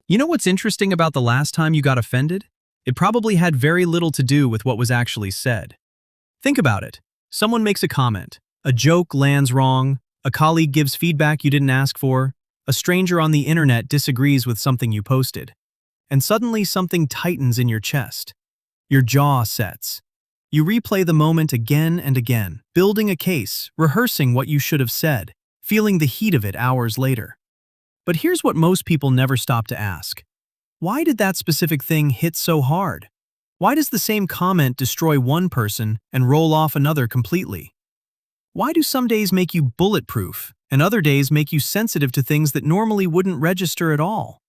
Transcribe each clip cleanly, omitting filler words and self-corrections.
You know what's interesting about the last time you got offended? It probably had very little to do with what was actually said. Think about it. Someone makes a comment, a joke lands wrong, a colleague gives feedback you didn't ask for, a stranger on the internet disagrees with something you posted, and suddenly something tightens in your chest. Your jaw sets. You replay the moment again and again, building a case, rehearsing what you should have said, feeling the heat of it hours later. But here's what most people never stop to ask. Why did that specific thing hit so hard? Why does the same comment destroy one person and roll off another completely? Why do some days make you bulletproof and other days make you sensitive to things that normally wouldn't register at all?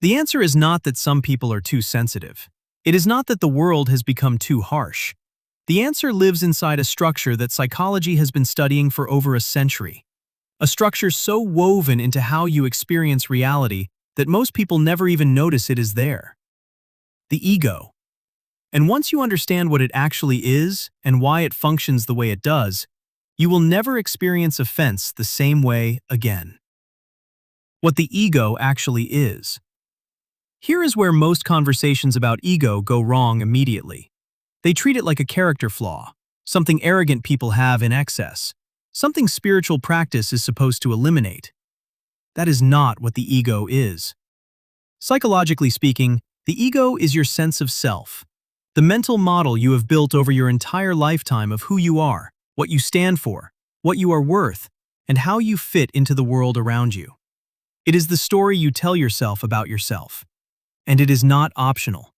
The answer is not that some people are too sensitive. It is not that the world has become too harsh. The answer lives inside a structure that psychology has been studying for over a century. A structure so woven into how you experience reality that most people never even notice it is there. The ego. And once you understand what it actually is and why it functions the way it does, you will never experience offense the same way again. What the ego actually is. Here is where most conversations about ego go wrong immediately. They treat it like a character flaw, something arrogant people have in excess, something spiritual practice is supposed to eliminate. That is not what the ego is. Psychologically speaking, the ego is your sense of self, the mental model you have built over your entire lifetime of who you are, what you stand for, what you are worth, and how you fit into the world around you. It is the story you tell yourself about yourself. And it is not optional.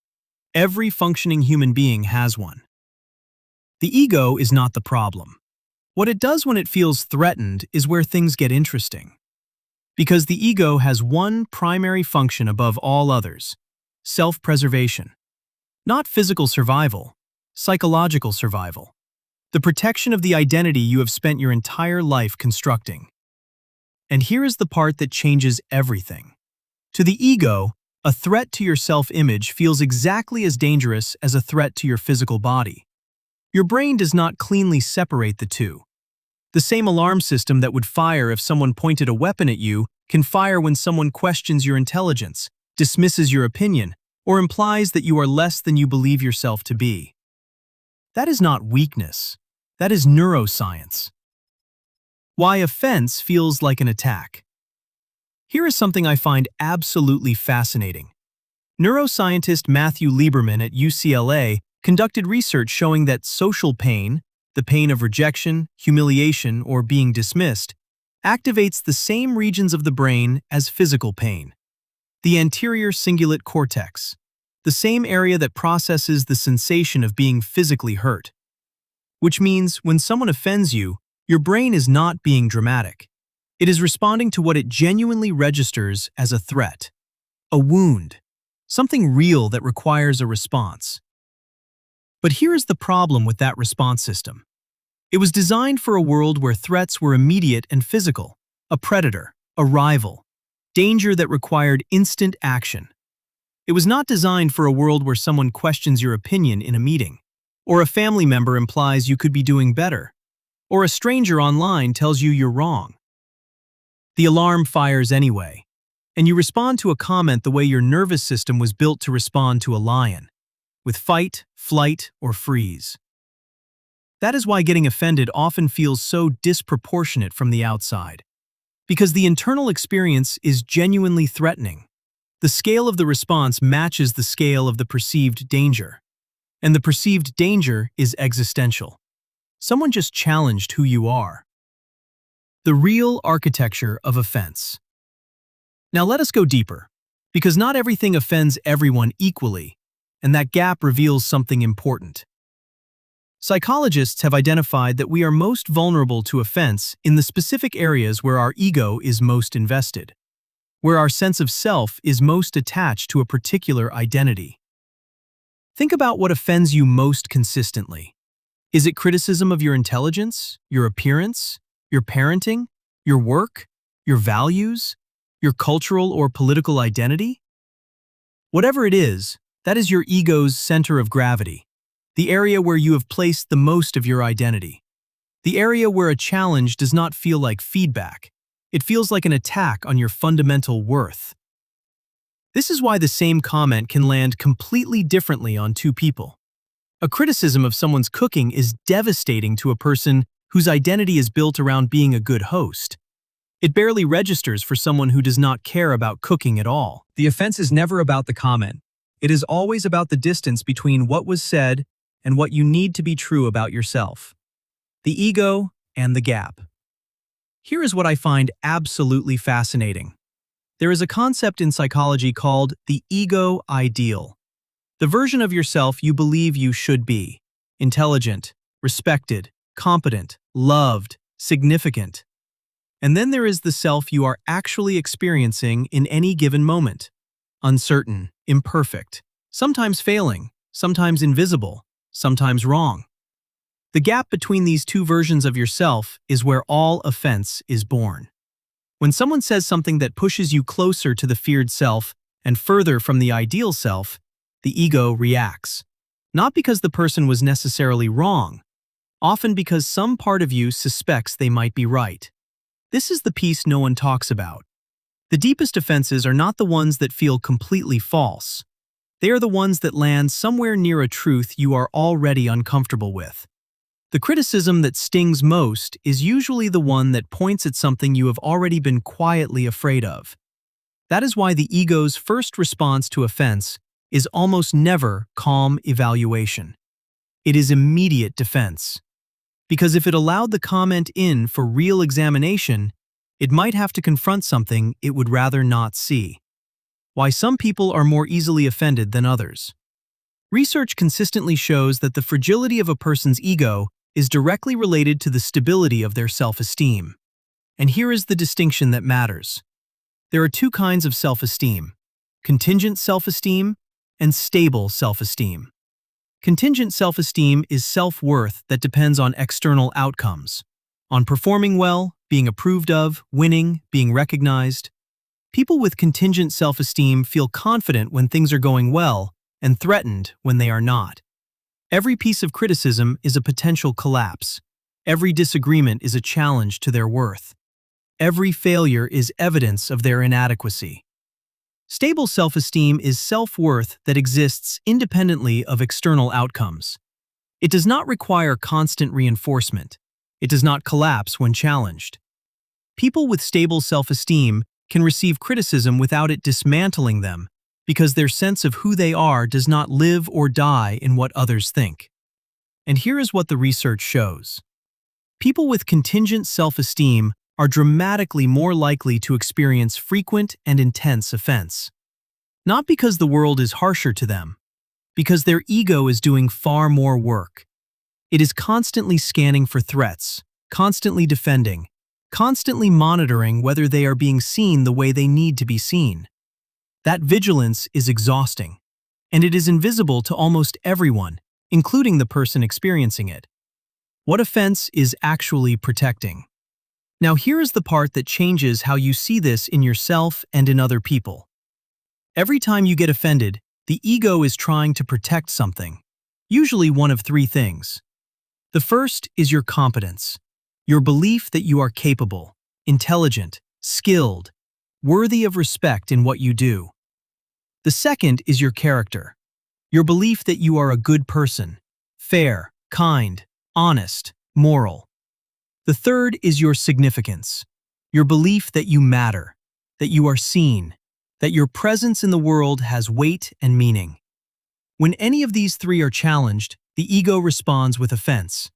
Every functioning human being has one. The ego is not the problem. What it does when it feels threatened is where things get interesting. Because the ego has one primary function above all others: self-preservation. Not physical survival, psychological survival. The protection of the identity you have spent your entire life constructing. And here is the part that changes everything. To the ego, a threat to your self-image feels exactly as dangerous as a threat to your physical body. Your brain does not cleanly separate the two. The same alarm system that would fire if someone pointed a weapon at you can fire when someone questions your intelligence, dismisses your opinion, or implies that you are less than you believe yourself to be. That is not weakness. That is neuroscience. Why offense feels like an attack. Here is something I find absolutely fascinating. Neuroscientist Matthew Lieberman at UCLA conducted research showing that social pain, the pain of rejection, humiliation, or being dismissed, activates the same regions of the brain as physical pain. The anterior cingulate cortex, the same area that processes the sensation of being physically hurt. Which means when someone offends you, your brain is not being dramatic. It is responding to what it genuinely registers as a threat, a wound, something real that requires a response. But here is the problem with that response system. It was designed for a world where threats were immediate and physical, a predator, a rival, danger that required instant action. It was not designed for a world where someone questions your opinion in a meeting, or a family member implies you could be doing better, or a stranger online tells you you're wrong. The alarm fires anyway, and you respond to a comment the way your nervous system was built to respond to a lion, with fight, flight, or freeze. That is why getting offended often feels so disproportionate from the outside, because the internal experience is genuinely threatening. The scale of the response matches the scale of the perceived danger, and the perceived danger is existential. Someone just challenged who you are. The real architecture of offense. Now let us go deeper, because not everything offends everyone equally, and that gap reveals something important. Psychologists have identified that we are most vulnerable to offense in the specific areas where our ego is most invested, where our sense of self is most attached to a particular identity. Think about what offends you most consistently. Is it criticism of your intelligence, your appearance, your parenting, your work, your values, your cultural or political identity? Whatever it is, that is your ego's center of gravity, the area where you have placed the most of your identity, the area where a challenge does not feel like feedback, it feels like an attack on your fundamental worth. This is why the same comment can land completely differently on two people. A criticism of someone's cooking is devastating to a person whose identity is built around being a good host. It barely registers for someone who does not care about cooking at all. The offense is never about the comment. It is always about the distance between what was said and what you need to be true about yourself. The ego and the gap. Here is what I find absolutely fascinating. There is a concept in psychology called the ego ideal. The version of yourself you believe you should be. Intelligent, respected, competent, loved, significant. And then there is the self you are actually experiencing in any given moment. Uncertain, imperfect, sometimes failing, sometimes invisible, sometimes wrong. The gap between these two versions of yourself is where all offense is born. When someone says something that pushes you closer to the feared self and further from the ideal self, the ego reacts. Not because the person was necessarily wrong, often because some part of you suspects they might be right. This is the piece no one talks about. The deepest offenses are not the ones that feel completely false. They are the ones that land somewhere near a truth you are already uncomfortable with. The criticism that stings most is usually the one that points at something you have already been quietly afraid of. That is why the ego's first response to offense is almost never calm evaluation. It is immediate defense. Because if it allowed the comment in for real examination, it might have to confront something it would rather not see. Why some people are more easily offended than others. Research consistently shows that the fragility of a person's ego is directly related to the stability of their self-esteem. And here is the distinction that matters. There are two kinds of self-esteem: contingent self-esteem and stable self-esteem. Contingent self-esteem is self-worth that depends on external outcomes, on performing well, being approved of, winning, being recognized. People with contingent self-esteem feel confident when things are going well and threatened when they are not. Every piece of criticism is a potential collapse. Every disagreement is a challenge to their worth. Every failure is evidence of their inadequacy. Stable self-esteem is self-worth that exists independently of external outcomes. It does not require constant reinforcement. It does not collapse when challenged. People with stable self-esteem can receive criticism without it dismantling them, because their sense of who they are does not live or die in what others think. And here is what the research shows. People with contingent self-esteem are dramatically more likely to experience frequent and intense offense. Not because the world is harsher to them, because their ego is doing far more work. It is constantly scanning for threats, constantly defending, constantly monitoring whether they are being seen the way they need to be seen. That vigilance is exhausting, and it is invisible to almost everyone, including the person experiencing it. What offense is actually protecting? Now here is the part that changes how you see this in yourself and in other people. Every time you get offended, the ego is trying to protect something, usually one of three things. The first is your competence, your belief that you are capable, intelligent, skilled, worthy of respect in what you do. The second is your character, your belief that you are a good person, fair, kind, honest, moral. The third is your significance, your belief that you matter, that you are seen, that your presence in the world has weight and meaning. When any of these three are challenged, the ego responds with offense.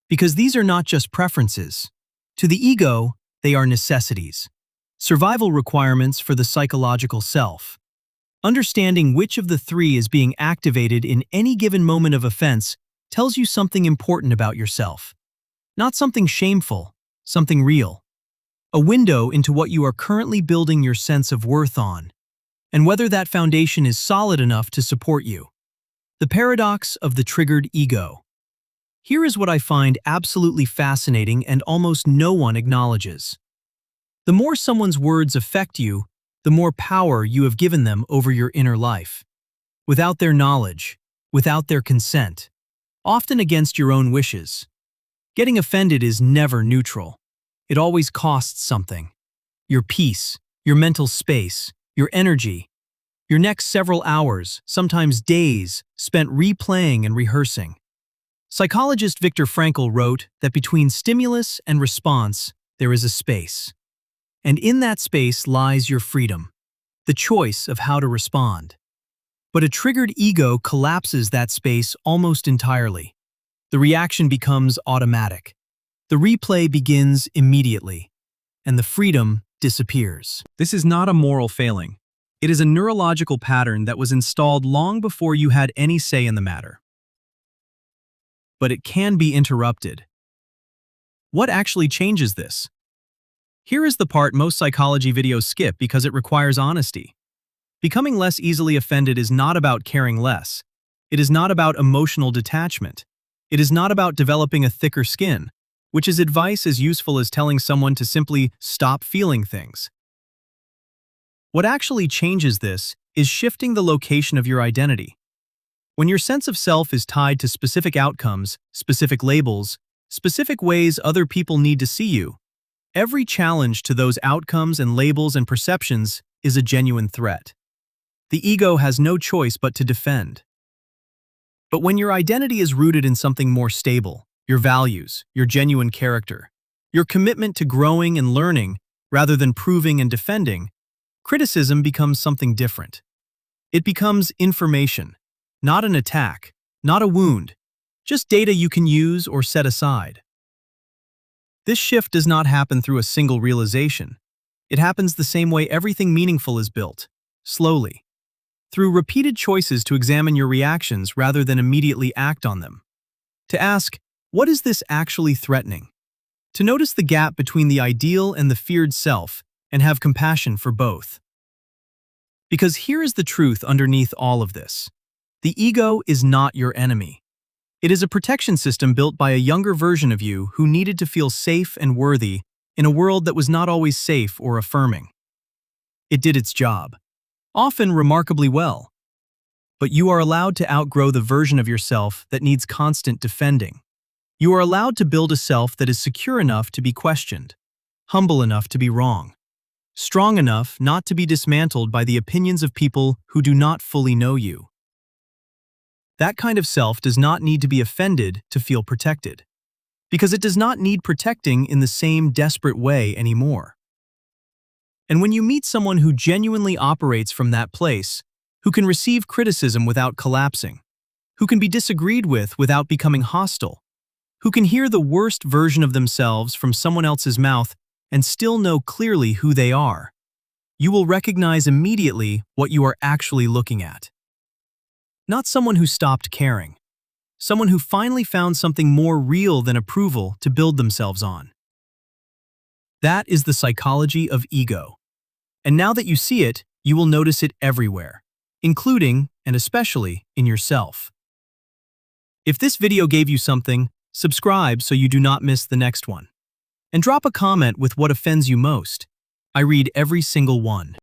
Because these are not just preferences. To the ego, they are necessities, survival requirements for the psychological self. Understanding which of the three is being activated in any given moment of offense tells you something important about yourself. Not something shameful, something real. A window into what you are currently building your sense of worth on, and whether that foundation is solid enough to support you. The paradox of the triggered ego. Here is what I find absolutely fascinating and almost no one acknowledges. The more someone's words affect you, the more power you have given them over your inner life. Without their knowledge, without their consent, often against your own wishes. Getting offended is never neutral. It always costs something. Your peace, your mental space, your energy. Your next several hours, sometimes days, spent replaying and rehearsing. Psychologist Viktor Frankl wrote that between stimulus and response, there is a space. And in that space lies your freedom, the choice of how to respond. But a triggered ego collapses that space almost entirely. The reaction becomes automatic. The replay begins immediately, and the freedom disappears. This is not a moral failing. It is a neurological pattern that was installed long before you had any say in the matter. But it can be interrupted. What actually changes this? Here is the part most psychology videos skip because it requires honesty. Becoming less easily offended is not about caring less. It is not about emotional detachment. It is not about developing a thicker skin, which is advice as useful as telling someone to simply stop feeling things. What actually changes this is shifting the location of your identity. When your sense of self is tied to specific outcomes, specific labels, specific ways other people need to see you, every challenge to those outcomes and labels and perceptions is a genuine threat. The ego has no choice but to defend. But when your identity is rooted in something more stable, your values, your genuine character, your commitment to growing and learning rather than proving and defending, criticism becomes something different. It becomes information, not an attack, not a wound, just data you can use or set aside. This shift does not happen through a single realization. It happens the same way everything meaningful is built, slowly, through repeated choices to examine your reactions rather than immediately act on them. To ask, what is this actually threatening? To notice the gap between the ideal and the feared self and have compassion for both. Because here is the truth underneath all of this. The ego is not your enemy. It is a protection system built by a younger version of you who needed to feel safe and worthy in a world that was not always safe or affirming. It did its job, often remarkably well. But you are allowed to outgrow the version of yourself that needs constant defending. You are allowed to build a self that is secure enough to be questioned, humble enough to be wrong, strong enough not to be dismantled by the opinions of people who do not fully know you. That kind of self does not need to be offended to feel protected, because it does not need protecting in the same desperate way anymore. And when you meet someone who genuinely operates from that place, who can receive criticism without collapsing, who can be disagreed with without becoming hostile, who can hear the worst version of themselves from someone else's mouth and still know clearly who they are, you will recognize immediately what you are actually looking at. Not someone who stopped caring, someone who finally found something more real than approval to build themselves on. That is the psychology of ego. And now that you see it, you will notice it everywhere, including and especially in yourself. If this video gave you something, subscribe so you do not miss the next one. And drop a comment with what offends you most. I read every single one.